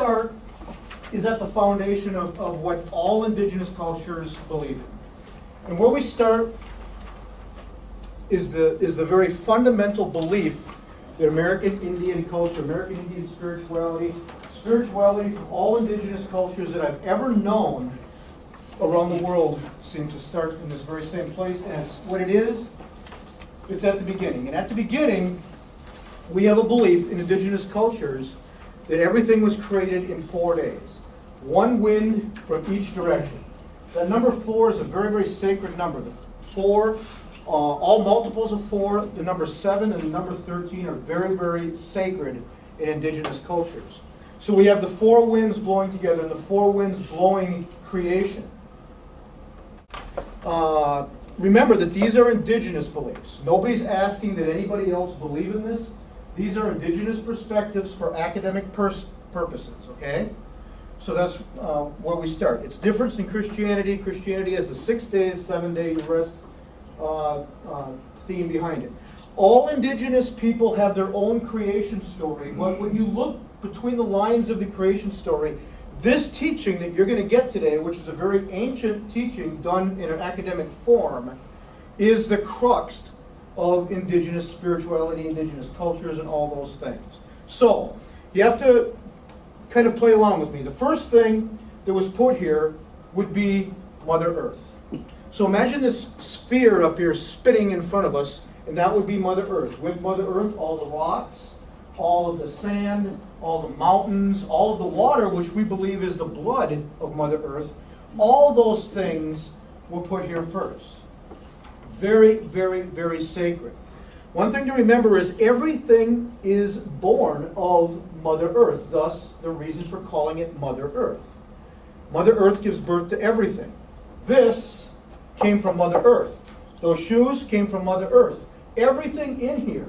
start is at the foundation of what all indigenous cultures believe in. And where we start is the very fundamental belief that American Indian culture, American Indian spirituality from all indigenous cultures that I've ever known around the world seem to start in this very same place. And it's what it is, it's at the beginning. And at the beginning, we have a belief in indigenous cultures that everything was created in 4 days. One wind from each direction. That number 4 is a very, very sacred number. The 4, all multiples of 4, the number 7 and the number 13 are very, very sacred in indigenous cultures. So we have the 4 winds blowing together and the 4 winds blowing creation. Remember that these are indigenous beliefs. Nobody's asking that anybody else believe in this. These are indigenous perspectives for academic purposes, okay? So that's where we start. It's different than Christianity. Christianity has the 6 days, 7-day rest theme behind it. All indigenous people have their own creation story, but when you look between the lines of the creation story, this teaching that you're going to get today, which is a very ancient teaching done in an academic form, is the crux of indigenous spirituality, indigenous cultures, and all those things. So, you have to kind of play along with me. The first thing that was put here would be Mother Earth. So imagine this sphere up here spinning in front of us, and that would be Mother Earth. With Mother Earth, all the rocks, all of the sand, all the mountains, all of the water, which we believe is the blood of Mother Earth, all those things were put here first. Very, very, very sacred. One thing to remember is everything is born of Mother Earth, thus the reason for calling it Mother Earth. Mother Earth gives birth to everything. This came from Mother Earth. Those shoes came from Mother Earth. Everything in here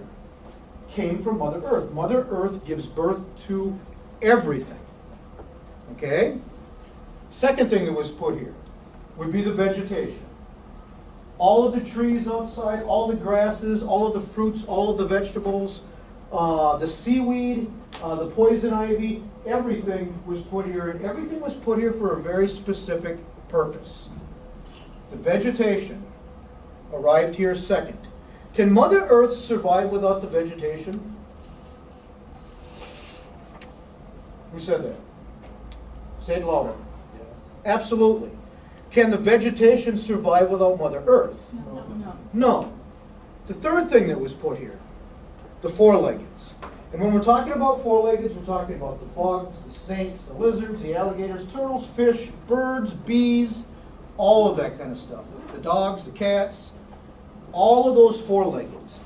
came from Mother Earth. Mother Earth gives birth to everything. Okay? Second thing that was put here would be the vegetation. All of the trees outside, all the grasses, all of the fruits, all of the vegetables, the seaweed, the poison ivy, everything was put here, and everything was put here for a very specific purpose. The vegetation arrived here second. Can Mother Earth survive without the vegetation? Who said that? Say it louder. Yes. Absolutely. Can the vegetation survive without Mother Earth? No. The third thing that was put here, the four-leggeds. And when we're talking about four-leggeds, we're talking about the bugs, the snakes, the lizards, the alligators, turtles, fish, birds, bees, all of that kind of stuff. The dogs, the cats, all of those four-leggeds.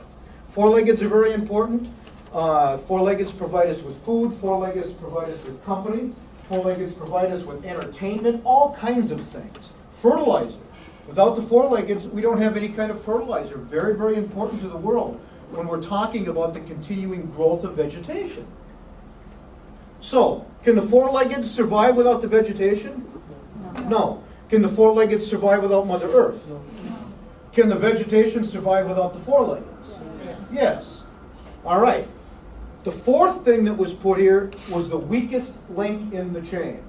Four-leggeds are very important. Four-leggeds provide us with food. Four-leggeds provide us with company. Four-leggeds provide us with entertainment, all kinds of things. Fertilizer. Without the four-leggeds, we don't have any kind of fertilizer. Very, very important to the world when we're talking about the continuing growth of vegetation. So, can the four-leggeds survive without the vegetation? No. Can the four-leggeds survive without Mother Earth? Can the vegetation survive without the four-leggeds? Yes. All right. The fourth thing that was put here was the weakest link in the chain.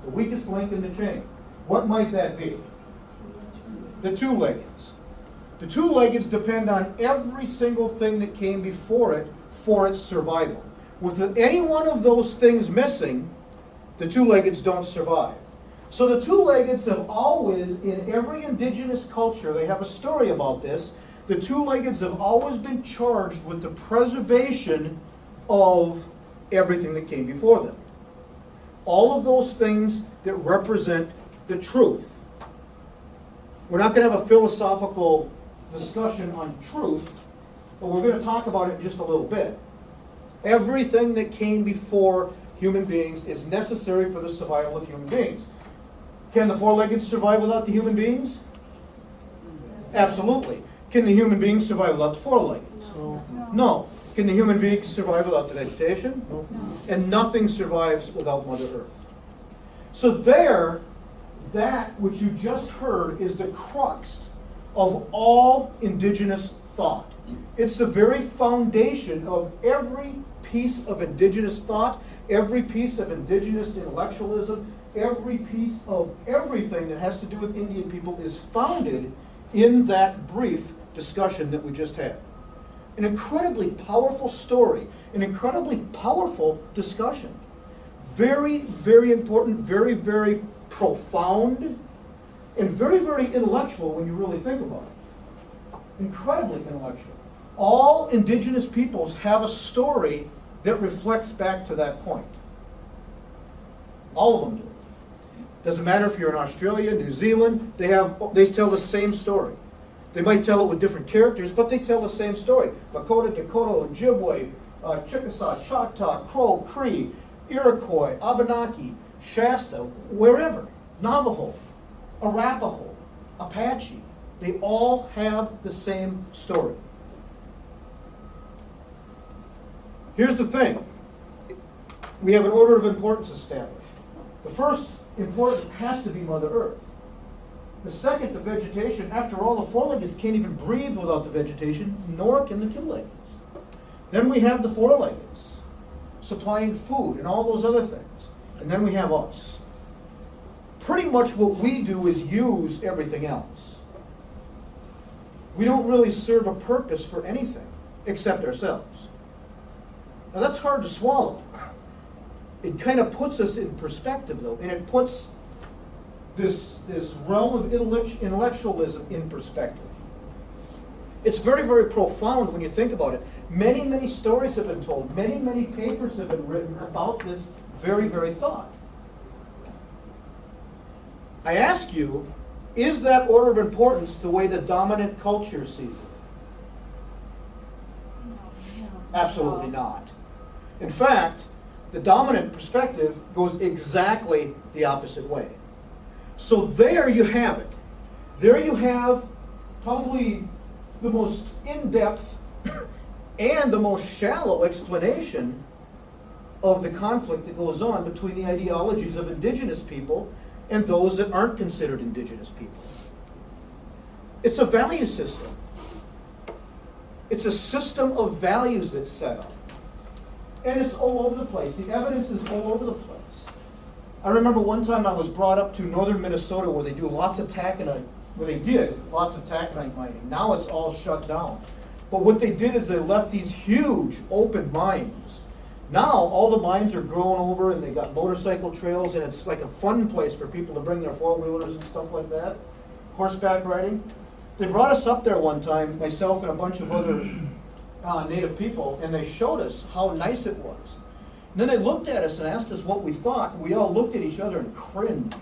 The weakest link in the chain. What might that be? The two-leggeds. The two-leggeds depend on every single thing that came before it for its survival. With any one of those things missing, the two-leggeds don't survive. So the two-leggeds have always, in every indigenous culture, they have a story about this, the two-leggeds have always been charged with the preservation of everything that came before them. All of those things that represent the truth. We're not going to have a philosophical discussion on truth, but we're going to talk about it in just a little bit. Everything that came before human beings is necessary for the survival of human beings. Can the four-leggeds survive without the human beings? Absolutely. Can the human beings survive without the four-leggeds? No. Can the human beings survive without the vegetation? No. And nothing survives without Mother Earth. So there, that which you just heard is the crux of all indigenous thought. It's the very foundation of every piece of indigenous thought, every piece of indigenous intellectualism, every piece of everything that has to do with Indian people is founded in that brief discussion that we just had. An incredibly powerful story, an incredibly powerful discussion. Very, very important, very, very profound, and very, very intellectual when you really think about it. Incredibly intellectual. All indigenous peoples have a story that reflects back to that point. All of them do. Doesn't matter if you're in Australia, New Zealand, they tell the same story. They might tell it with different characters, but they tell the same story. Lakota, Dakota, Ojibwe, Chickasaw, Choctaw, Crow, Cree, Iroquois, Abenaki, Shasta, wherever, Navajo, Arapaho, Apache, they all have the same story. Here's the thing. We have an order of importance established. The first important has to be Mother Earth. The second, the vegetation. After all, the four-leggeds can't even breathe without the vegetation, nor can the two-leggeds. Then we have the four-leggeds, supplying food and all those other things. And then we have us. Pretty much what we do is use everything else. We don't really serve a purpose for anything except ourselves. Now that's hard to swallow. It kind of puts us in perspective, though, and it puts this realm of intellectualism in perspective. It's very, very profound when you think about it. Many, many stories have been told. Many, many papers have been written about this very, very thought. I ask you, is that order of importance the way the dominant culture sees it? No. Absolutely not. In fact, the dominant perspective goes exactly the opposite way. So there you have it. There you have probably the most in-depth and the most shallow explanation of the conflict that goes on between the ideologies of indigenous people and those that aren't considered indigenous people. It's a value system. It's a system of values that's set up. And it's all over the place. The evidence is all over the place. I remember one time I was brought up to northern Minnesota where they did lots of taconite mining. Now it's all shut down. But what they did is they left these huge open mines. Now all the mines are grown over and they got motorcycle trails and it's like a fun place for people to bring their four-wheelers and stuff like that. Horseback riding. They brought us up there one time, myself and a bunch of other native people, and they showed us how nice it was. And then they looked at us and asked us what we thought. And we all looked at each other and cringed.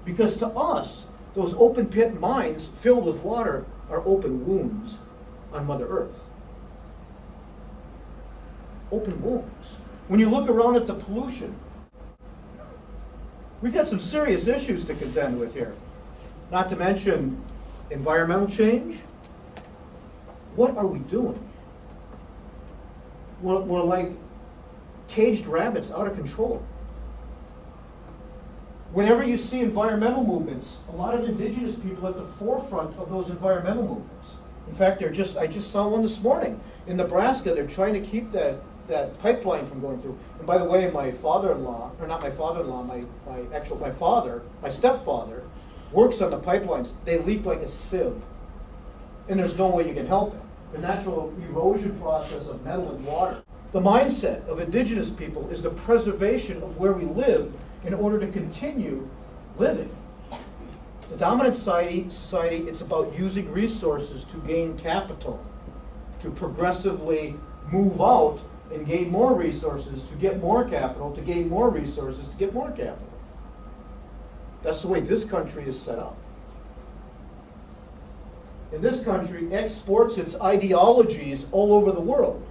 Because to us, those open pit mines filled with water are open wounds on Mother Earth. Open wounds. When you look around at the pollution, we've got some serious issues to contend with here. Not to mention environmental change. What are we doing? We're like caged rabbits out of control. Whenever you see environmental movements, a lot of indigenous people at the forefront of those environmental movements. In fact, I just saw one this morning in Nebraska. They're trying to keep that pipeline from going through. And by the way, my father-in-law, or not my father-in-law, my stepfather, works on the pipelines. They leak like a sieve. And there's no way you can help it. The natural erosion process of metal and water. The mindset of indigenous people is the preservation of where we live in order to continue living. The dominant society, it's about using resources to gain capital, to progressively move out and gain more resources, to get more capital, to gain more resources, to get more capital. That's the way this country is set up. And this country exports its ideologies all over the world.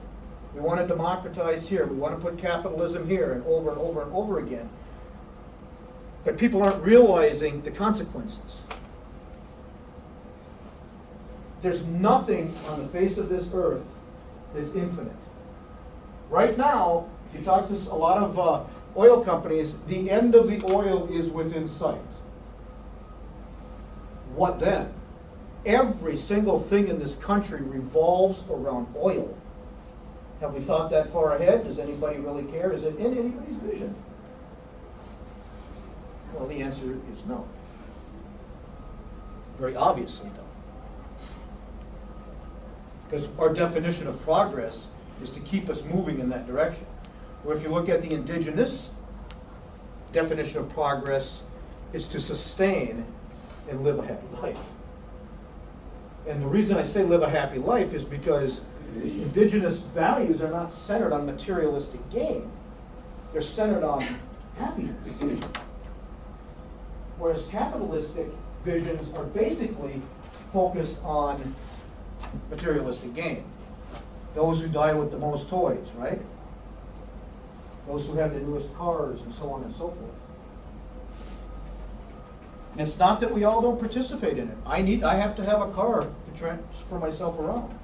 We want to democratize here. We want to put capitalism here and over and over and over again. But people aren't realizing the consequences. There's nothing on the face of this earth that's infinite. Right now, if you talk to a lot of oil companies, the end of the oil is within sight. What then? Every single thing in this country revolves around oil. Have we thought that far ahead? Does anybody really care? Is it in anybody's vision? Well, the answer is no. Very obviously no. Because our definition of progress is to keep us moving in that direction. Or if you look at the Indigenous definition of progress, it's to sustain and live a happy life. And the reason I say live a happy life is because Indigenous values are not centered on materialistic gain. They're centered on happiness. Whereas capitalistic visions are basically focused on materialistic gain. Those who die with the most toys, right? Those who have the newest cars and so on and so forth. And it's not that we all don't participate in it. I have to have a car to transfer myself around,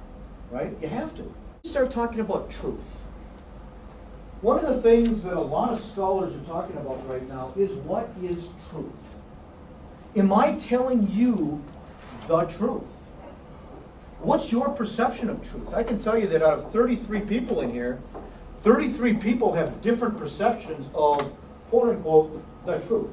right? You have to. Start talking about truth. One of the things that a lot of scholars are talking about right now is what is truth? Am I telling you the truth? What's your perception of truth? I can tell you that out of 33 people in here, 33 people have different perceptions of, quote unquote, the truth.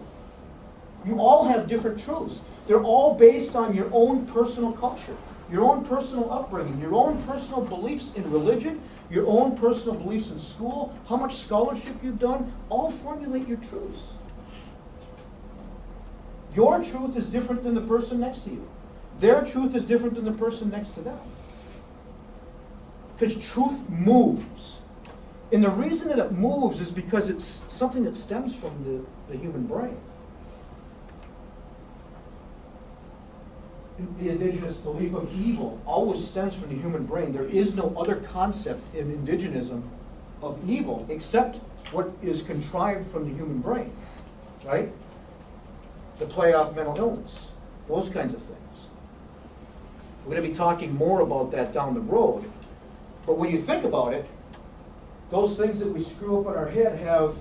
You all have different truths. They're all based on your own personal culture, your own personal upbringing, your own personal beliefs in religion, your own personal beliefs in school, how much scholarship you've done, all formulate your truths. Your truth is different than the person next to you. Their truth is different than the person next to them. Because truth moves. And the reason that it moves is because it's something that stems from the human brain. The Indigenous belief of evil always stems from the human brain. There is no other concept in Indigenism of evil except what is contrived from the human brain, right? To play off mental illness, those kinds of things. We're going to be talking more about that down the road. But when you think about it, those things that we screw up in our head have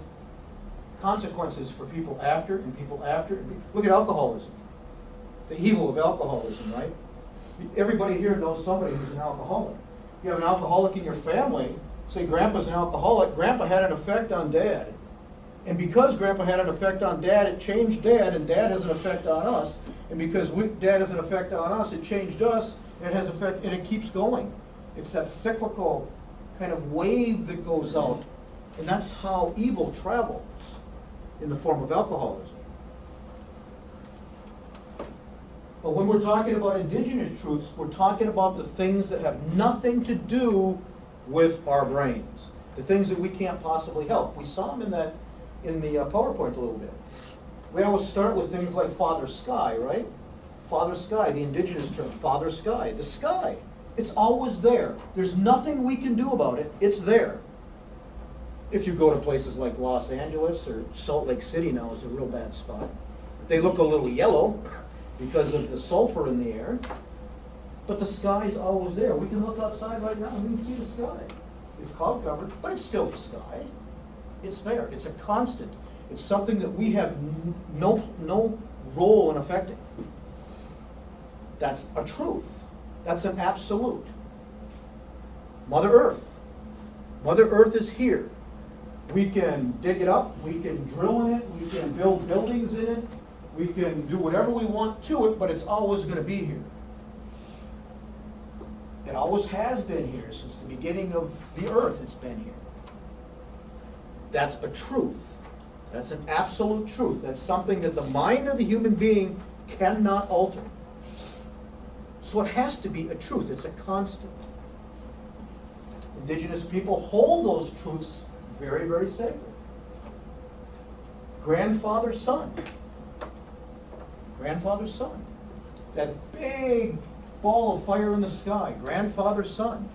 consequences for people after and people after. Look at alcoholism. The evil of alcoholism, right? Everybody here knows somebody who's an alcoholic. You have an alcoholic in your family, say Grandpa's an alcoholic, Grandpa had an effect on Dad. And because Grandpa had an effect on Dad, it changed Dad, and Dad has an effect on us. And because Dad has an effect on us, it changed us, and it has effect, and it keeps going. It's that cyclical kind of wave that goes out. And that's how evil travels in the form of alcoholism. But when we're talking about Indigenous truths, we're talking about the things that have nothing to do with our brains. The things that we can't possibly help. We saw them in the PowerPoint a little bit. We always start with things like Father Sky, right? Father Sky, the Indigenous term, Father Sky, the sky. It's always there. There's nothing we can do about it. It's there. If you go to places like Los Angeles or Salt Lake City now is a real bad spot. They look a little yellow because of the sulfur in the air, but the sky's always there. We can look outside right now and we can see the sky. It's cloud covered, but it's still the sky. It's there. It's a constant. It's something that we have no role in affecting. That's a truth. That's an absolute. Mother Earth. Mother Earth is here. We can dig it up. We can drill in it. We can build buildings in it. We can do whatever we want to it, but it's always going to be here. It always has been here since the beginning of the earth. It's been here. That's a truth. That's an absolute truth. That's something that the mind of the human being cannot alter. So it has to be a truth. It's a constant. Indigenous people hold those truths very, very sacred. Grandfather, son. Grandfather, son. That big ball of fire in the sky. Grandfather, son.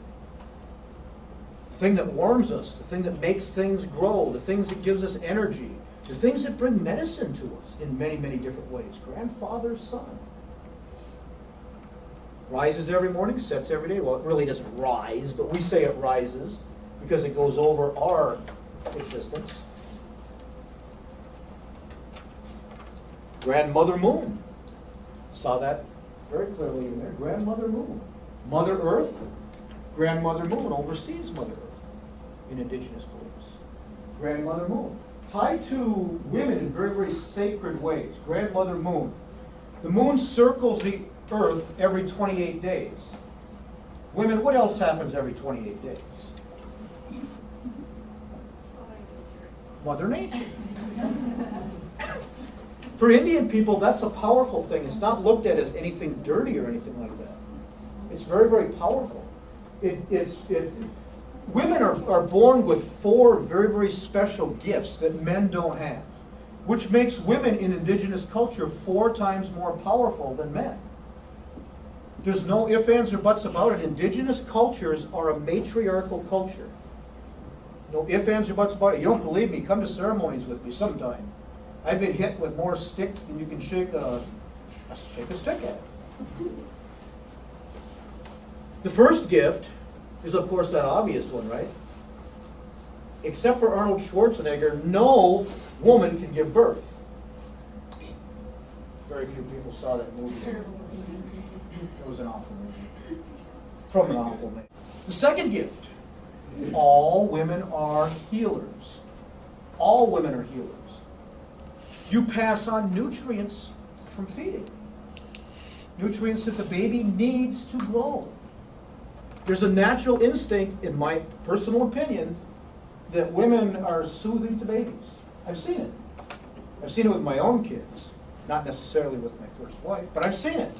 The thing that warms us, the thing that makes things grow, the things that gives us energy, the things that bring medicine to us in many, many different ways. Grandfather, son. Rises every morning, sets every day. Well, it really doesn't rise, but we say it rises because it goes over our existence. Grandmother Moon. Saw that very clearly in there. Grandmother Moon. Mother Earth, Grandmother Moon oversees Mother Earth. in Indigenous beliefs. Grandmother Moon. Tied to women in very, very sacred ways. Grandmother Moon. The moon circles the earth every 28 days. Women, what else happens every 28 days? Mother Nature. For Indian people, that's a powerful thing. It's not looked at as anything dirty or anything like that. It's very, very powerful. Women are born with 4 very, very special gifts that men don't have, which makes women in Indigenous culture 4 times more powerful than men. There's no ifs, ands, or buts about it. Indigenous cultures are a matriarchal culture. No ifs, ands, or buts about it. You don't believe me? Come to ceremonies with me sometime. I've been hit with more sticks than you can shake a stick at. The first gift is, of course, that obvious one, right? Except for Arnold Schwarzenegger, no woman can give birth. Very few people saw that movie. It was an awful movie. From an awful man. The second gift, all women are healers. All women are healers. You pass on nutrients from feeding. Nutrients that the baby needs to grow. There's a natural instinct, in my personal opinion, that women are soothing to babies. I've seen it. I've seen it with my own kids. Not necessarily with my first wife, but I've seen it.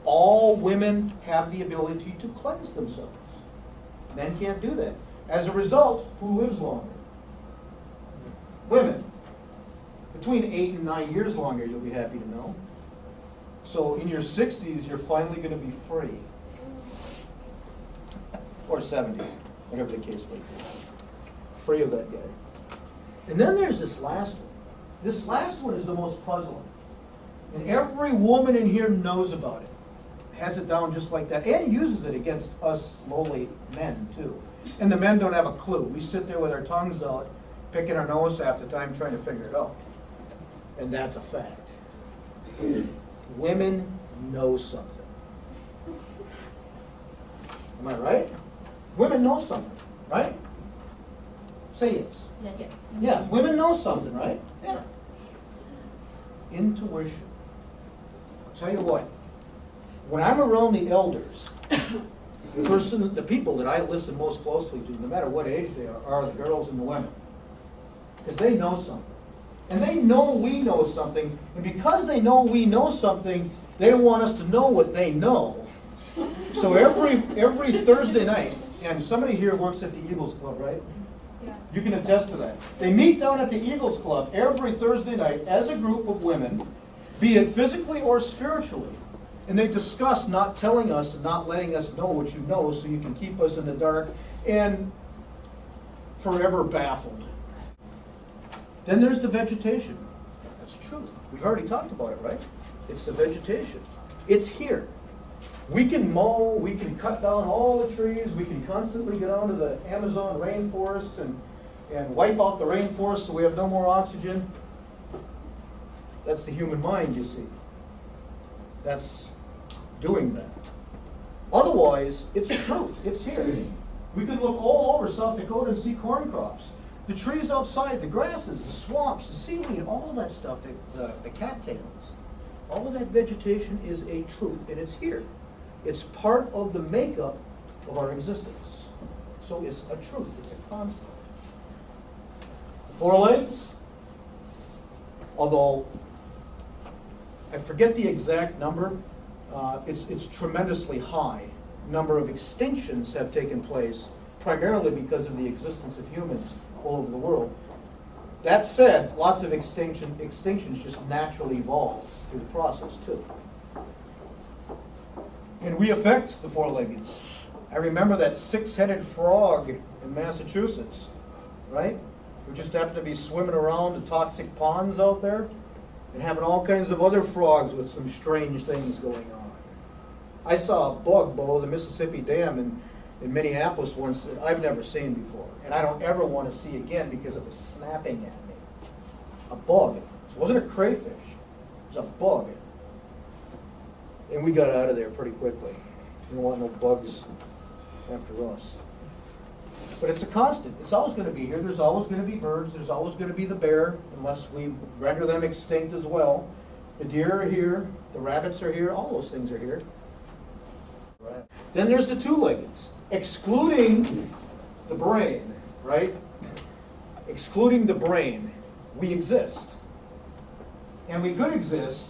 All women have the ability to cleanse themselves. Men can't do that. As a result, who lives longer? Women. Between 8 and 9 years longer, you'll be happy to know. So in your 60s, you're finally going to be free. Or 70s, whatever the case may be. Free of that guy. And then there's this last one. This last one is the most puzzling. And every woman in here knows about it. Has it down just like that. And uses it against us lowly men, too. And the men don't have a clue. We sit there with our tongues out, picking our nose half the time, trying to figure it out. And that's a fact. Women know something. Am I right? Women know something, right? Say yes. Yeah. Yeah, women know something, right? Yeah. Intuition. I'll tell you what, when I'm around the elders, the people that I listen most closely to, no matter what age they are the girls and the women. Because they know something. And they know we know something, and because they know we know something, they want us to know what they know. So every Thursday night, and somebody here works at the Eagles Club, right? Yeah. You can attest to that. They meet down at the Eagles Club every Thursday night as a group of women, be it physically or spiritually, and they discuss not telling us and not letting us know what you know so you can keep us in the dark and forever baffled. Then there's the vegetation. That's the truth. We've already talked about it, right? It's the vegetation. It's here. We can mow, we can cut down all the trees, we can constantly get onto the Amazon rainforest and wipe out the rainforest so we have no more oxygen. That's the human mind, you see. That's doing that. Otherwise, it's truth. It's here. We could look all over South Dakota and see corn crops. The trees outside, the grasses, the swamps, the seaweed, all that stuff, the cattails, all of that vegetation is a truth, and it's here. It's part of the makeup of our existence. So it's a truth, it's a constant. The forelegs, although I forget the exact number, it's tremendously high. Number of extinctions have taken place, primarily because of the existence of humans all over the world. That said, lots of extinctions just naturally evolve through the process too. And we affect the four-leggeds. I remember that six-headed frog in Massachusetts, right? Who just happened to be swimming around the toxic ponds out there and having all kinds of other frogs with some strange things going on. I saw a bug below the Mississippi Dam in Minneapolis once that I've never seen before. And I don't ever want to see again because it was snapping at me. A bug. It wasn't a crayfish. It was a bug. And we got out of there pretty quickly. We don't want no bugs after us. But it's a constant. It's always going to be here. There's always going to be birds. There's always going to be the bear, unless we render them extinct as well. The deer are here. The rabbits are here. All those things are here. Right. Then there's the two-leggeds. Excluding the brain, right? Excluding the brain, we exist. And we could exist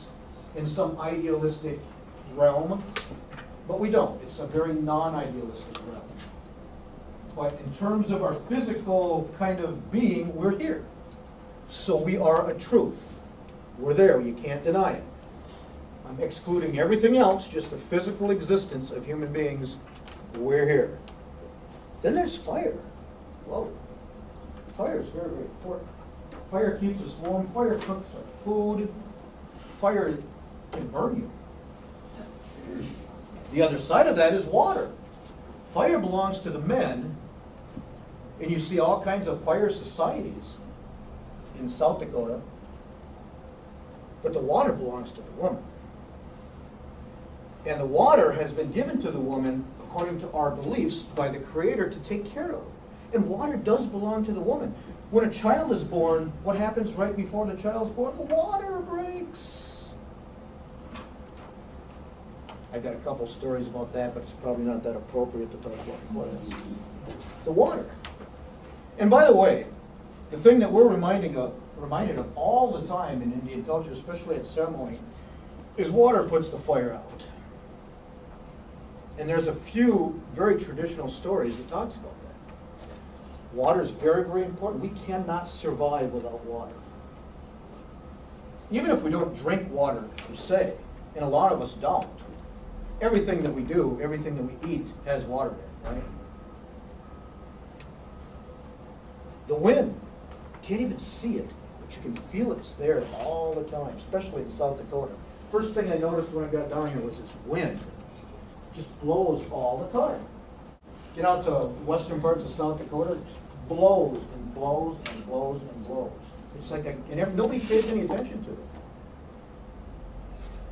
in some idealistic realm, but we don't. It's a very non-idealistic realm. But in terms of our physical kind of being, we're here. So we are a truth. We're there. You can't deny it. I'm excluding everything else, just the physical existence of human beings. We're here. Then there's fire. Whoa. Fire is very, very important. Fire keeps us warm. Fire cooks our food. Fire can burn you. The other side of that is water. Fire belongs to the men, and you see all kinds of fire societies in South Dakota, but the water belongs to the woman. And the water has been given to the woman, according to our beliefs, by the Creator to take care of. And water does belong to the woman. When a child is born, what happens right before the child's born? The water breaks. I got a couple stories about that, but it's probably not that appropriate to talk about in class. The water. And by the way, the thing that we're reminded of all the time in Indian culture, especially at ceremony, is water puts the fire out. And there's a few very traditional stories that talks about that. Water is very, very important. We cannot survive without water. Even if we don't drink water per se, and a lot of us don't, everything that we do, everything that we eat has water in it, right? The wind, you can't even see it, but you can feel it. It's there all the time, especially in South Dakota. First thing I noticed when I got down here was this wind. It just blows all the time. Get out to western parts of South Dakota, it just blows and blows and blows and blows. It's like, and nobody pays any attention to it.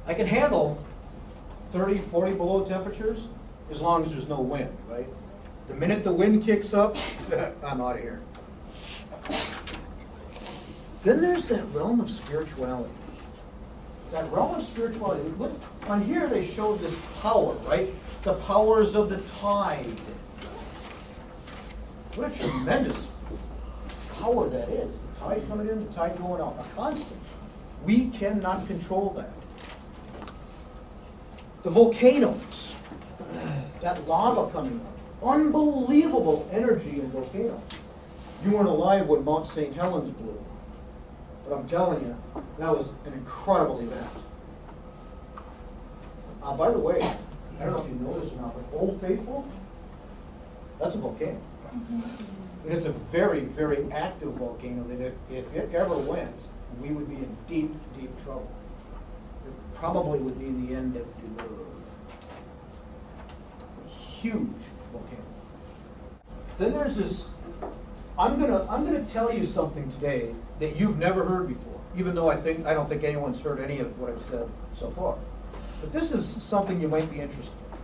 I can handle 30, 40 below temperatures as long as there's no wind, right? The minute the wind kicks up, I'm out of here. Then there's that realm of spirituality. That realm of spirituality. Look, on here they showed this power, right? The powers of the tide. What a tremendous power that is. The tide coming in, the tide going out. A constant. We cannot control that. The volcanoes. That lava coming up. Unbelievable energy in volcanoes. You weren't alive when Mount St. Helens blew. But I'm telling you, that was an incredible event. By the way, I don't know if you know this or not, but Old Faithful, that's a volcano. And it's a very, very active volcano that if it ever went, we would be in deep, deep trouble. It probably would be the end of the world. Huge volcano. Then there's this, I'm gonna tell you something today that you've never heard before, even though I don't think anyone's heard any of what I've said so far. But this is something you might be interested in.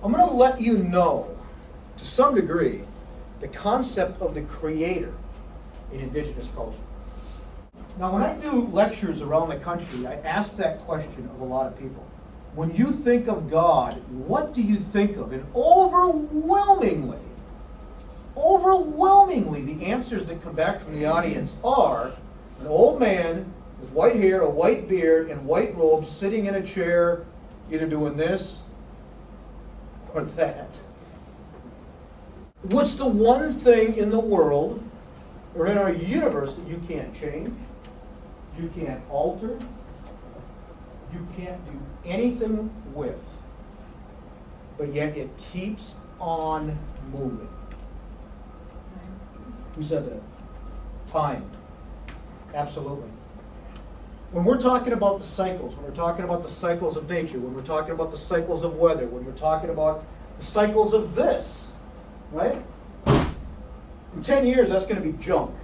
I'm going to let you know, to some degree, the concept of the Creator in Indigenous culture. Now, when I do lectures around the country, I ask that question of a lot of people. When you think of God, what do you think of? And overwhelmingly, the answers that come back from the audience are an old man with white hair, a white beard, and white robes sitting in a chair, either doing this or that. What's the one thing in the world or in our universe that you can't change, you can't alter, you can't do anything with, but yet it keeps on moving? Who said that? Time. Absolutely. When we're talking about the cycles, when we're talking about the cycles of nature, when we're talking about the cycles of weather, when we're talking about the cycles of this, right? In 10 years, that's going to be junk.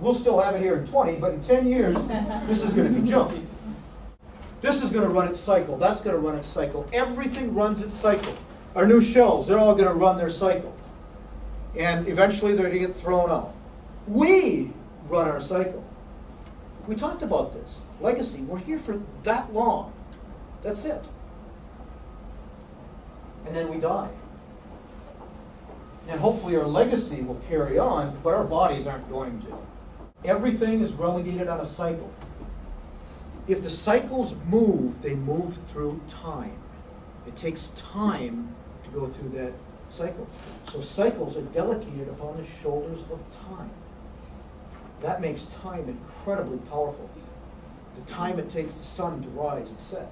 We'll still have it here in 20, but in 10 years, this is going to be junk. This is going to run its cycle. That's going to run its cycle. Everything runs its cycle. Our new shells, they're all going to run their cycle. And eventually they're going to get thrown out. We run our cycle. We talked about this. Legacy, we're here for that long. That's it. And then we die. And hopefully our legacy will carry on, but our bodies aren't going to. Everything is relegated on a cycle. If the cycles move, they move through time. It takes time to go through that cycle. So cycles are delegated upon the shoulders of time. That makes time incredibly powerful. The time it takes the sun to rise and set.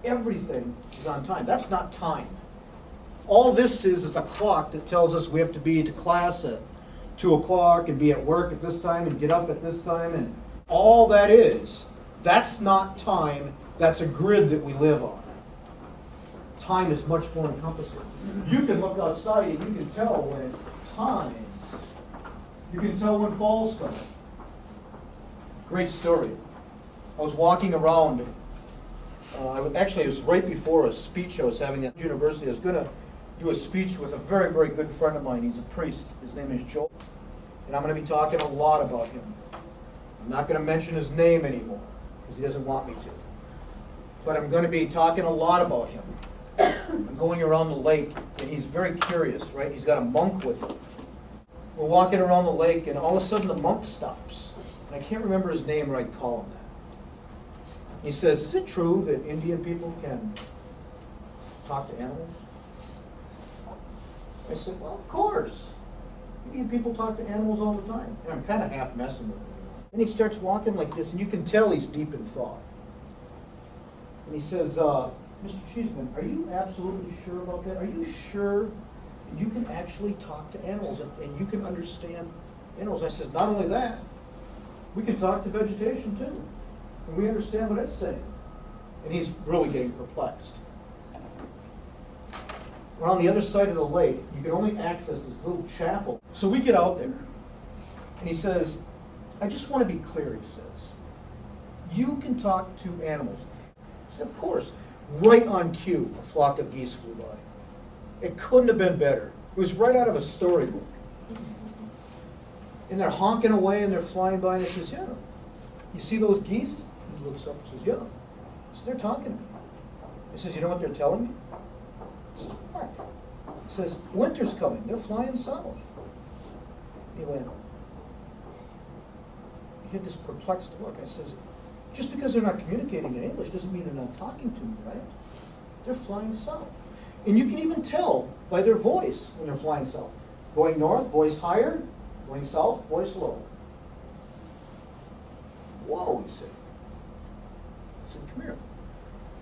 Everything is on time. That's not time. All this is a clock that tells us we have to be to class at 2 o'clock and be at work at this time and get up at this time, and all that is, that's not time. That's a grid that we live on. Time is much more encompassing. You can look outside and you can tell when it's time. You can tell when fall's coming. Great story. I was walking around. It was right before a speech I was having at university. I was going to do a speech with a very, very good friend of mine. He's a priest. His name is Joe. And I'm going to be talking a lot about him. I'm not going to mention his name anymore because he doesn't want me to. But I'm going to be talking a lot about him. I'm going around the lake, and he's very curious, right? He's got a monk with him. We're walking around the lake, and all of a sudden the monk stops. And I can't remember his name, or I'd call him that. He says, "Is it true that Indian people can talk to animals?" I said, "Well, of course. Indian people talk to animals all the time." And I'm kind of half messing with him. And he starts walking like this, and you can tell he's deep in thought. And he says, "Mr. Cheeseman, are you absolutely sure about that? Are you sure you can actually talk to animals and you can understand animals?" I says, "Not only that, we can talk to vegetation too. And we understand what it's saying." And he's really getting perplexed. We're on the other side of the lake. You can only access this little chapel. So we get out there. And he says, "I just want to be clear," he says. "You can talk to animals." I said, "Of course." Right on cue, a flock of geese flew by. It couldn't have been better. It was right out of a storybook. And they're honking away and they're flying by, and he says, "Yeah. You see those geese?" He looks up and says, "Yeah." So they're talking to me. He says, "You know what they're telling me?" He says, "What?" He says, "Winter's coming. They're flying south." He went. He had this perplexed look. I says, "Just because they're not communicating in English doesn't mean they're not talking to me, right? They're flying south." And you can even tell by their voice when they're flying south. Going north, voice higher. Going south, voice low. "Whoa," he said. I said, "Come here."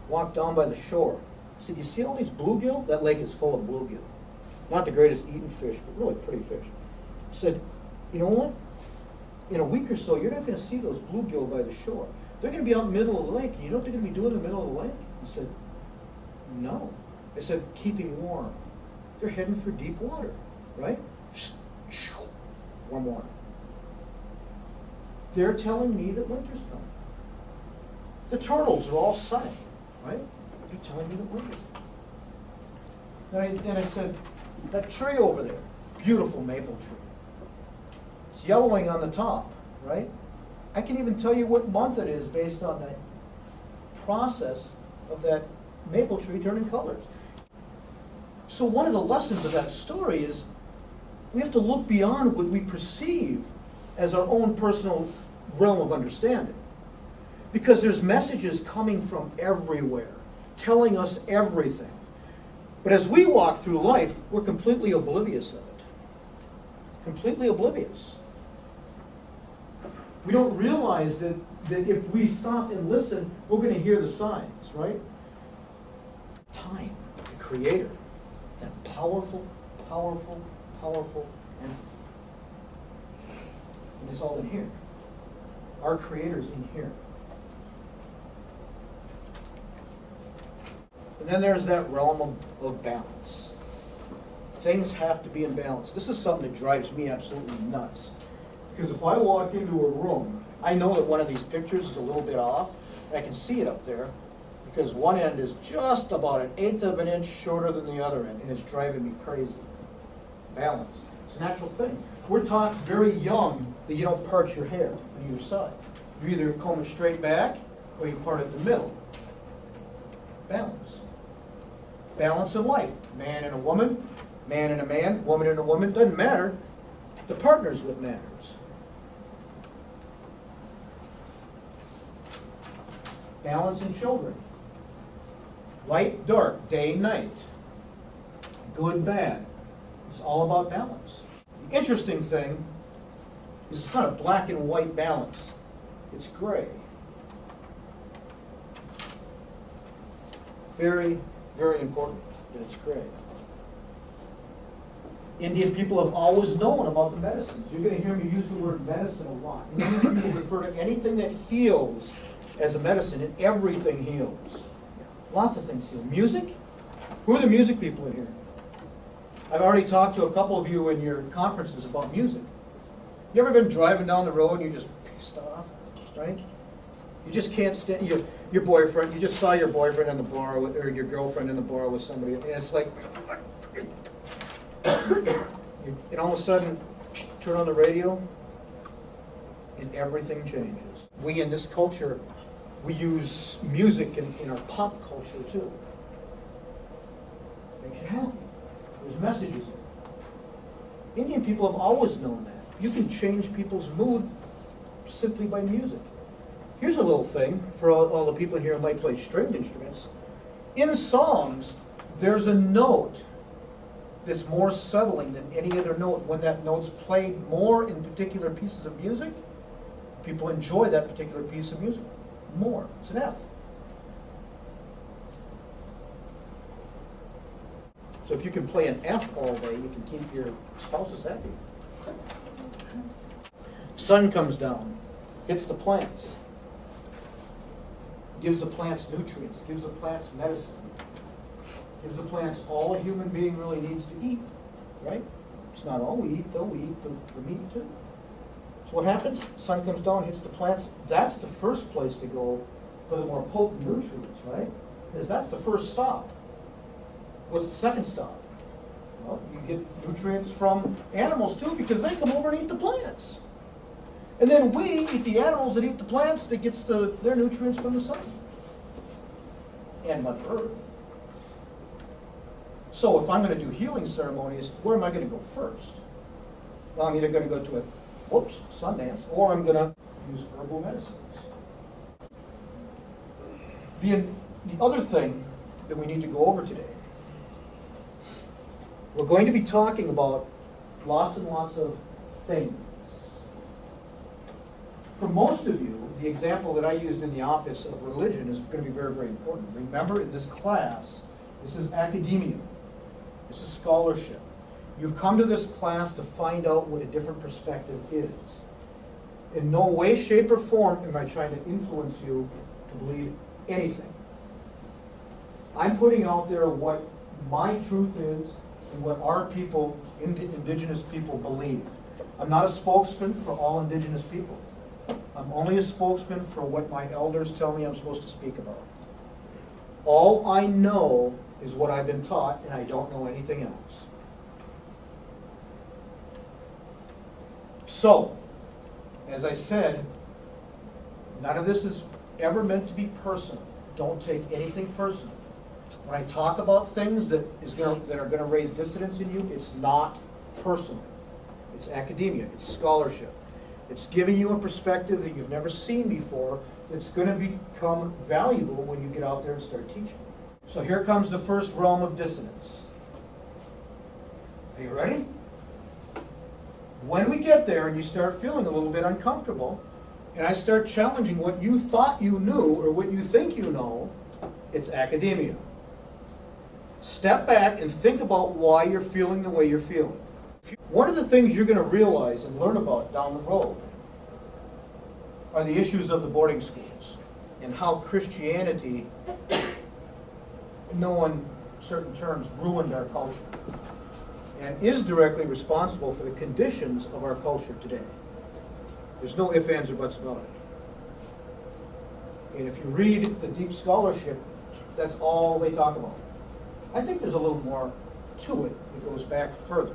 Walked down by the shore. I said, "You see all these bluegill? That lake is full of bluegill. Not the greatest eating fish, but really pretty fish." I said, "You know what? In a week or so, you're not going to see those bluegill by the shore. They're going to be out in the middle of the lake. And you know what they're going to be doing in the middle of the lake?" He said, "No." I said, "Keeping warm. They're heading for deep water, right? Warm water. They're telling me that winter's coming. The turtles are all sunny, right? They're telling me that winter's coming." Then I said, "That tree over there, beautiful maple tree. It's yellowing on the top, right? I can even tell you what month it is based on that process of that maple tree turning colors." So one of the lessons of that story is we have to look beyond what we perceive as our own personal realm of understanding. Because there's messages coming from everywhere, telling us everything. But as we walk through life, we're completely oblivious of it. Completely oblivious. We don't realize that if we stop and listen, we're going to hear the signs, right? Time, the Creator, that powerful, powerful, powerful entity. And it's all in here. Our Creator's in here. And then there's that realm of balance. Things have to be in balance. This is something that drives me absolutely nuts. Because if I walk into a room, I know that one of these pictures is a little bit off. I can see it up there. because one end is just about 1/8 of an inch shorter than the other end, and it's driving me crazy. Balance. It's a natural thing. We're taught very young that you don't part your hair on either side. You either comb it straight back or you part it in the middle. Balance. Balance in life. Man and a woman, man and a man, woman and a woman, doesn't matter. The partner's what matters. Balance in children. Light, dark, day, night. Good, bad. It's all about balance. The interesting thing is it's not a black and white balance. It's gray. Very, very important that it's gray. Indian people have always known about the medicines. You're going to hear me use the word medicine a lot. Indian people refer to anything that heals as a medicine, and everything heals. Lots of things heal. Music? Who are the music people in here? I've already talked to a couple of you in your conferences about music. You ever been driving down the road and you're just pissed off, right? You just can't stand your boyfriend. You just saw your boyfriend in the bar or your girlfriend in the bar with somebody, and it's like, and all of a sudden, turn on the radio, and everything changes. We in this culture, we use music in our pop culture too. Makes you happy. There's messages in it. Indian people have always known that. You can change people's mood simply by music. Here's a little thing for all the people here who might play stringed instruments. In songs, there's a note that's more settling than any other note. When that note's played more in particular pieces of music, people enjoy that particular piece of music more. It's an F. So if you can play an F all day, you can keep your spouses happy. Sun comes down, hits the plants, gives the plants nutrients, gives the plants medicine, gives the plants all a human being really needs to eat, right? It's not all we eat, though. We eat the meat, too. So what happens? Sun comes down, hits the plants. That's the first place to go for the more potent nutrients, right? Because that's the first stop. What's the second stop? Well, you get nutrients from animals, too, because they come over and eat the plants. And then we eat the animals that eat the plants that gets their nutrients from the sun and Mother Earth. So if I'm going to do healing ceremonies, where am I going to go first? Well, I'm either going to go to a Sundance, or I'm going to use herbal medicines. The other thing that we need to go over today, we're going to be talking about lots and lots of things. For most of you, the example that I used in the office of religion is going to be very, very important. Remember, in this class, this is academia. This is scholarship. You've come to this class to find out what a different perspective is. In no way, shape, or form am I trying to influence you to believe anything. I'm putting out there what my truth is and what our people, Indigenous people, believe. I'm not a spokesman for all Indigenous people. I'm only a spokesman for what my elders tell me I'm supposed to speak about. All I know is what I've been taught, and I don't know anything else. So, as I said, none of this is ever meant to be personal. Don't take anything personal. When I talk about things that are going to raise dissidence in you, it's not personal. It's academia. It's scholarship. It's giving you a perspective that you've never seen before that's going to become valuable when you get out there and start teaching. So here comes the first realm of dissonance. Are you ready? When we get there and you start feeling a little bit uncomfortable, and I start challenging what you thought you knew or what you think you know, it's academia. Step back and think about why you're feeling the way you're feeling. One of the things you're going to realize and learn about down the road are the issues of the boarding schools and how Christianity, in no uncertain terms, ruined our culture and is directly responsible for the conditions of our culture today. There's no ifs, ands, or buts about it. And if you read the deep scholarship That's all they talk about. I think there's a little more to it that goes back further.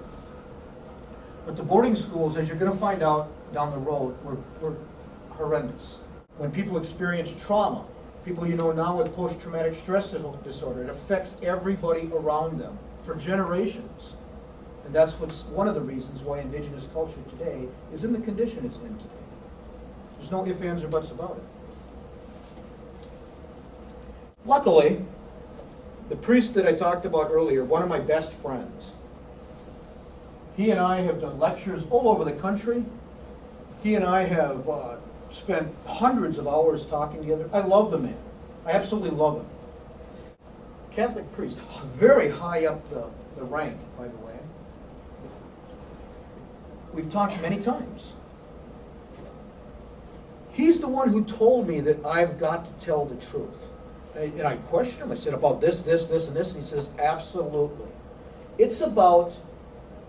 But the boarding schools, as you're going to find out down the road, were horrendous. When people experience trauma, people you know now with post-traumatic stress disorder, it affects everybody around them for generations. And that's what's one of the reasons why Indigenous culture today is in the condition it's in today. There's no ifs, ands, or buts about it. Luckily, the priest that I talked about earlier, one of my best friends, he and I have done lectures all over the country. He and I have spent hundreds of hours talking together. I love the man. I absolutely love him. Catholic priest, very high up the rank, by the way. We've talked many times. He's the one who told me that I've got to tell the truth. And I questioned him. I said, about this, and this. And he says, absolutely. It's about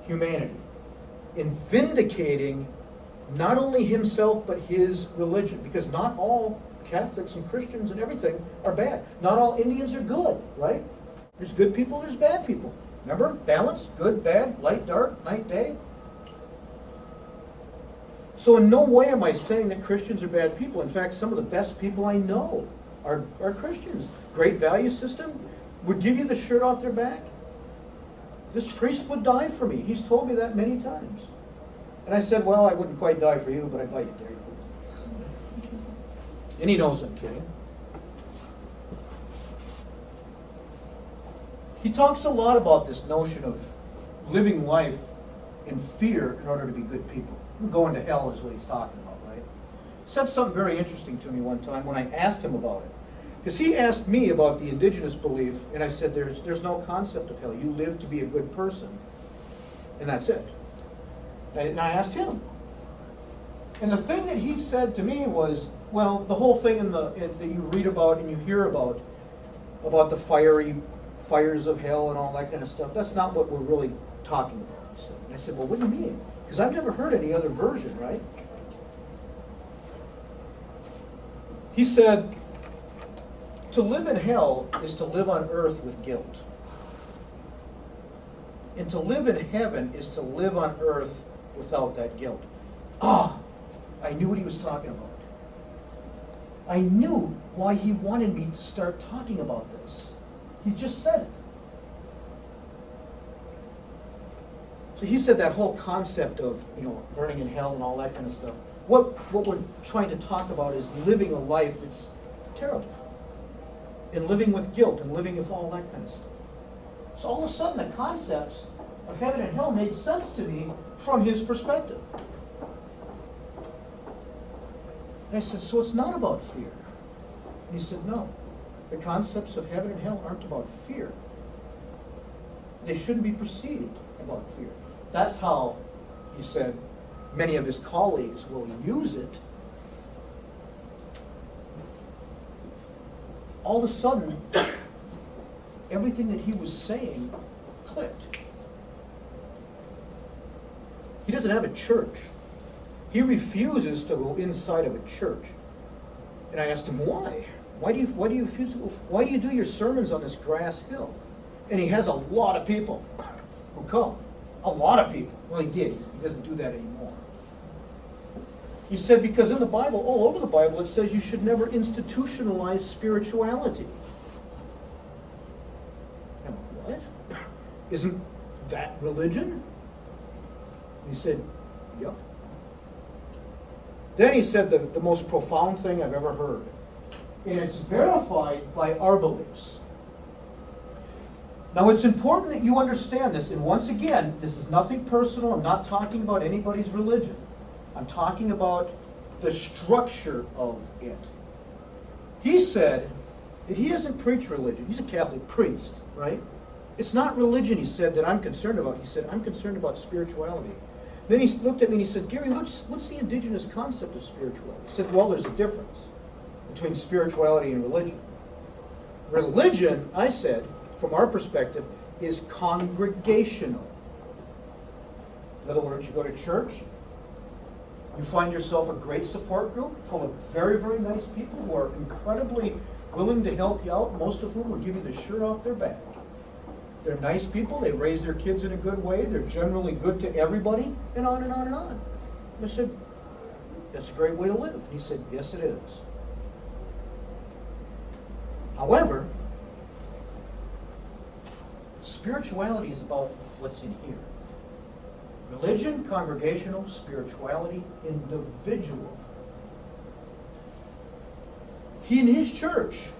humanity in vindicating not only himself, but his religion. Because not all Catholics and Christians and everything are bad. Not all Indians are good, right? There's good people, there's bad people. Remember? Balance, good, bad, light, dark, night, day. So in no way am I saying that Christians are bad people. In fact, some of the best people I know are Christians. Great value system, would give you the shirt off their back. This priest would die for me. He's told me that many times. And I said, well, I wouldn't quite die for you, but I'd buy you dairy. And he knows I'm kidding. He talks a lot about this notion of living life in fear in order to be good people. Going to hell is what he's talking about, right? Said something very interesting to me one time when I asked him about it. Because he asked me about the Indigenous belief, and I said, there's no concept of hell. You live to be a good person, and that's it. And I asked him. And the thing that he said to me was, well, the whole thing that you read about and you hear about the fires of hell and all that kind of stuff, that's not what we're really talking about, he said. And I said, well, what do you mean? Because I've never heard any other version, right? He said, to live in hell is to live on earth with guilt. And to live in heaven is to live on earth without that guilt. I knew what he was talking about. I knew why he wanted me to start talking about this. He just said it. So he said that whole concept of, burning in hell and all that kind of stuff. What we're trying to talk about is living a life that's terrible. And living with guilt and living with all that kind of stuff. So all of a sudden the concepts of heaven and hell made sense to me from his perspective. And I said, so it's not about fear. And he said, no. The concepts of heaven and hell aren't about fear. They shouldn't be perceived about fear. That's how, he said, many of his colleagues will use it. All of a sudden, everything that he was saying clicked. He doesn't have a church. He refuses to go inside of a church. And I asked him, why? Why do you refuse to go? Why do you do your sermons on this grass hill? And he has a lot of people who come. A lot of people. Well, he did. He doesn't do that anymore. He said, because in the Bible, all over the Bible, it says you should never institutionalize spirituality. Now, what? Isn't that religion? And he said, yep. Then he said the most profound thing I've ever heard. And it's verified by our beliefs. Now, it's important that you understand this. And once again, this is nothing personal. I'm not talking about anybody's religion. I'm talking about the structure of it. He said that he doesn't preach religion. He's a Catholic priest, right? It's not religion, he said, that I'm concerned about. He said, I'm concerned about spirituality. Then he looked at me and he said, Gary, what's the Indigenous concept of spirituality? He said, well, there's a difference between spirituality and religion. Religion, I said, from our perspective, is congregational. In other words, you go to church, you find yourself a great support group full of very, very nice people who are incredibly willing to help you out, most of whom would give you the shirt off their back. They're nice people, they raise their kids in a good way, they're generally good to everybody, and on and on and on. I said, that's a great way to live. He said, yes it is. However, spirituality is about what's in here. Religion, congregational, spirituality, individual. He in his church,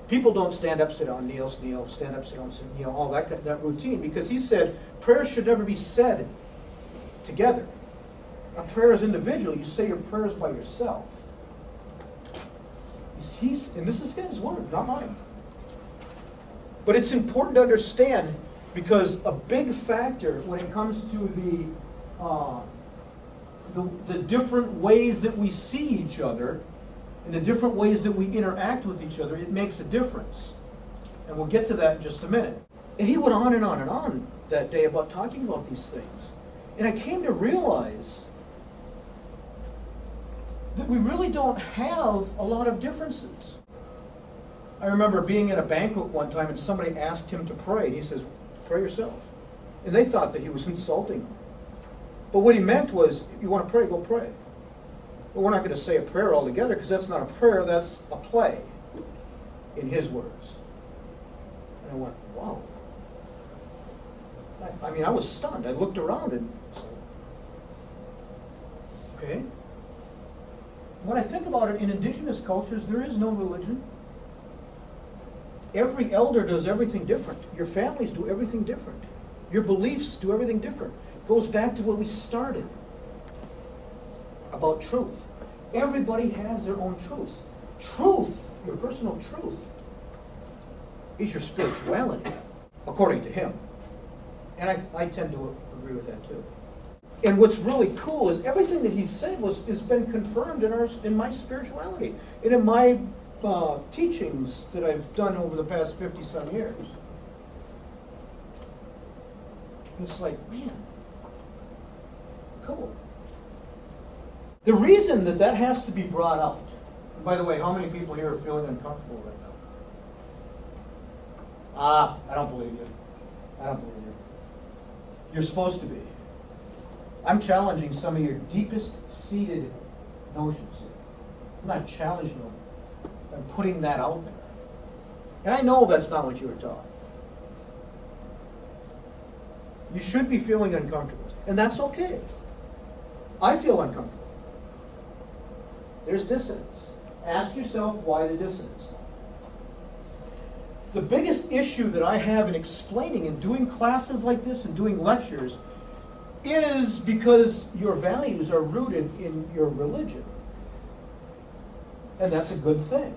people don't stand up, sit down, kneel, stand up, sit down, sit, kneel, all that routine, because he said prayers should never be said together. A prayer is individual. You say your prayers by yourself. And this is his word, not mine. But it's important to understand, because a big factor when it comes to the different ways that we see each other and the different ways that we interact with each other, it makes a difference. And we'll get to that in just a minute. And he went on and on and on that day about talking about these things. And I came to realize that we really don't have a lot of differences. I remember being at a banquet one time and somebody asked him to pray. He says, pray yourself. And they thought that he was insulting them. But what he meant was, if you want to pray, go pray. But we're not going to say a prayer altogether, because that's not a prayer, that's a play, in his words. And I went, wow. I mean, I was stunned. I looked around and said, okay. When I think about it, in indigenous cultures, there is no religion. Every elder does everything different. Your families do everything different. Your beliefs do everything different. It goes back to where we started, about truth. Everybody has their own truths. Truth, your personal truth, is your spirituality, according to him. And I tend to agree with that too. And what's really cool is everything that he said has been confirmed in my spirituality and in my teachings that I've done over the past 50-some years. And it's like, man, cool. The reason that has to be brought out, and by the way, how many people here are feeling uncomfortable right now? I don't believe you. I don't believe you. You're supposed to be. I'm challenging some of your deepest seated notions here. I'm not challenging them. I'm putting that out there. And I know that's not what you were taught. You should be feeling uncomfortable. And that's okay. I feel uncomfortable. There's dissonance. Ask yourself why the dissonance. The biggest issue that I have in explaining and doing classes like this and doing lectures is because your values are rooted in your religion. And that's a good thing.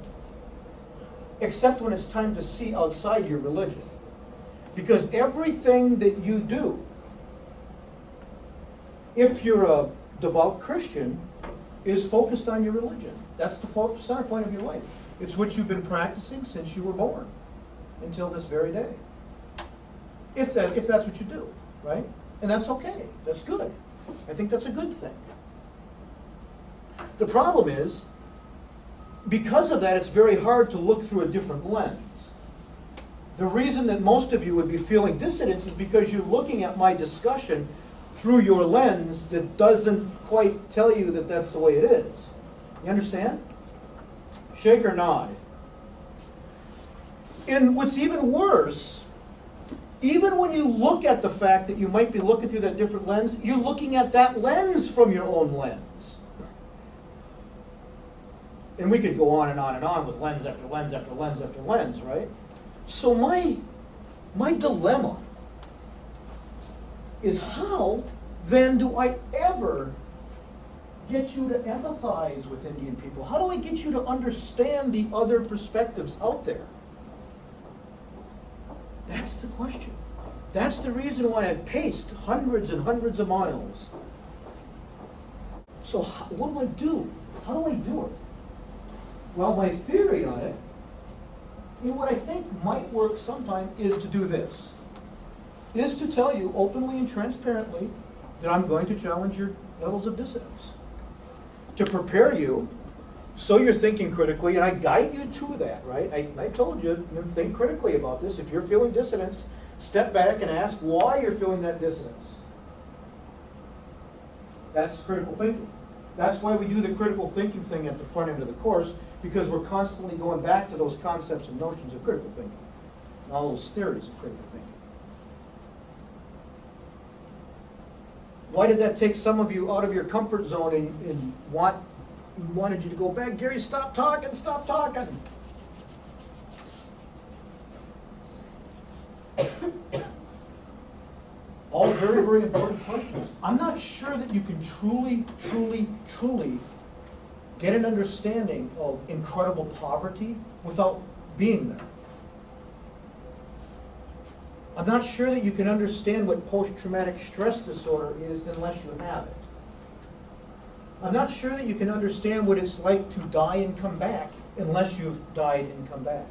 Except when it's time to see outside your religion. Because everything that you do, if you're a devout Christian, is focused on your religion. That's the center point of your life. It's what you've been practicing since you were born until this very day. If that's what you do, right? And that's okay. That's good. I think that's a good thing. The problem is, because of that, it's very hard to look through a different lens. The reason that most of you would be feeling dissonance is because you're looking at my discussion through your lens that doesn't quite tell you that that's the way it is. You understand? Shake or nod. And what's even worse, even when you look at the fact that you might be looking through that different lens, you're looking at that lens from your own lens. And we could go on and on and on with lens after lens after lens after lens, right? So my dilemma is, how then do I ever get you to empathize with Indian people? How do I get you to understand the other perspectives out there? That's the question. That's the reason why I've paced hundreds and hundreds of miles. So what do I do? How do I do it? Well, my theory on it, and what I think might work sometime, is to do this. Is to tell you openly and transparently that I'm going to challenge your levels of dissonance. To prepare you So you're thinking critically, and I guide you to that, right? I told you, think critically about this. If you're feeling dissonance, step back and ask why you're feeling that dissonance. That's critical thinking. That's why we do the critical thinking thing at the front end of the course, because we're constantly going back to those concepts and notions of critical thinking, and all those theories of critical thinking. Why did that take some of you out of your comfort zone and wanted you to go back? Gary, stop talking, stop talking. All very, very important questions. I'm not sure that you can truly get an understanding of incredible poverty without being there. I'm not sure that you can understand what post-traumatic stress disorder is unless you have it. I'm not sure that you can understand what it's like to die and come back unless you've died and come back.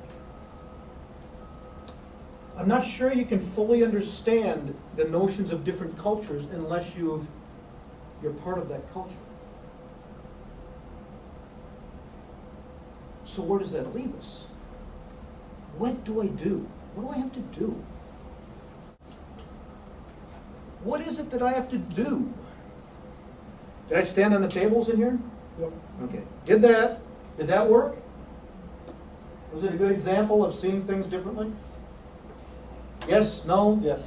I'm not sure you can fully understand the notions of different cultures unless you're part of that culture. So where does that leave us? What do I do? What do I have to do? What is it that I have to do? Did I stand on the tables in here? Yep. Okay. Did that work? Was it a good example of seeing things differently? Yes? No? Yes.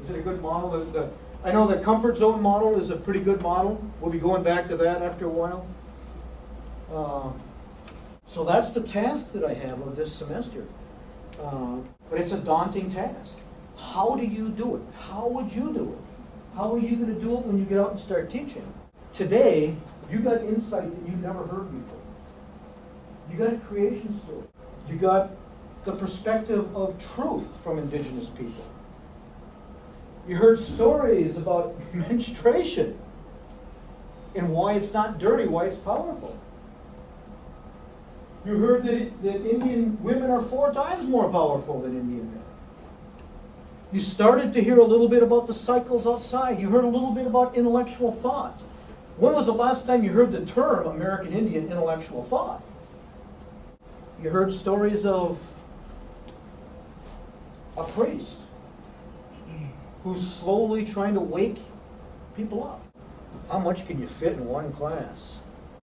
Is it a good model? I know the comfort zone model is a pretty good model. We'll be going back to that after a while. So that's the task that I have of this semester. But it's a daunting task. How do you do it? How would you do it? How are you going to do it when you get out and start teaching? Today, you got insight that you've never heard before. You got a creation story. You got the perspective of truth from Indigenous people. You heard stories about menstruation and why it's not dirty, why it's powerful. You heard that Indian women are 4 times more powerful than Indian men. You started to hear a little bit about the cycles outside. You heard a little bit about intellectual thought. When was the last time you heard the term American Indian intellectual thought? You heard stories of a priest who's slowly trying to wake people up. How much can you fit in one class?